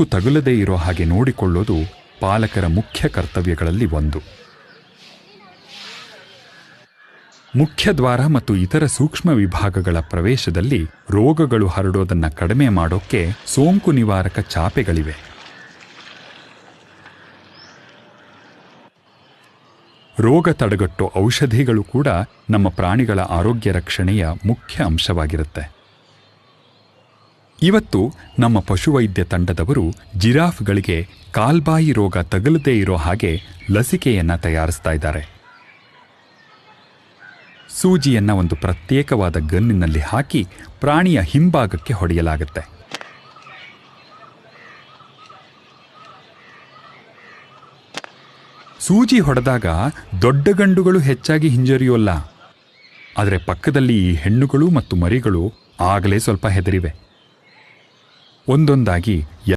ತಗುಲದೇ ಇರೋ ಹಾಗೆ ನೋಡಿಕೊಳ್ಳೋದು ಪಾಲಕರ ಮುಖ್ಯ ಕರ್ತವ್ಯಗಳಲ್ಲಿ ಒಂದು. ಮುಖ್ಯದ್ವಾರ ಮತ್ತು ಇತರ ಸೂಕ್ಷ್ಮ ವಿಭಾಗಗಳ ಪ್ರವೇಶದಲ್ಲಿ ರೋಗಗಳು ಹರಡೋದನ್ನು ಕಡಿಮೆ ಮಾಡೋಕ್ಕೆ ಸೋಂಕು ನಿವಾರಕ ಚಾಪೆಗಳಿವೆ. ರೋಗ ತಡೆಗಟ್ಟೋ ಔಷಧಿಗಳು ಕೂಡ ನಮ್ಮ ಪ್ರಾಣಿಗಳ ಆರೋಗ್ಯ ರಕ್ಷಣೆಯ ಮುಖ್ಯ ಅಂಶವಾಗಿರುತ್ತೆ. ಇವತ್ತು ನಮ್ಮ ಪಶುವೈದ್ಯ ತಂಡದವರು ಜಿರಾಫ್ಗಳಿಗೆ ಕಾಲ್ಬಾಯಿ ರೋಗ ತಗುಲದೇ ಇರೋ ಹಾಗೆ ಲಸಿಕೆಯನ್ನು ತಯಾರಿಸ್ತಾ ಇದ್ದಾರೆ. ಸೂಜಿಯನ್ನು ಒಂದು ಪ್ರತ್ಯೇಕವಾದ ಗನ್ನಿನಲ್ಲಿ ಹಾಕಿ ಪ್ರಾಣಿಯ ಹಿಂಭಾಗಕ್ಕೆ ಹೊಡೆಯಲಾಗುತ್ತೆ. ಸೂಜಿ ಹೊಡೆದಾಗ ದೊಡ್ಡ ಗಂಡುಗಳು ಹೆಚ್ಚಾಗಿ ಹಿಂಜರಿಯೋಲ್ಲ. ಆದರೆ ಪಕ್ಕದಲ್ಲಿ ಈ ಹೆಣ್ಣುಗಳು ಮತ್ತು ಮರಿಗಳು ಆಗಲೇ ಸ್ವಲ್ಪ ಹೆದರಿವೆ. ಒಂದೊಂದಾಗಿ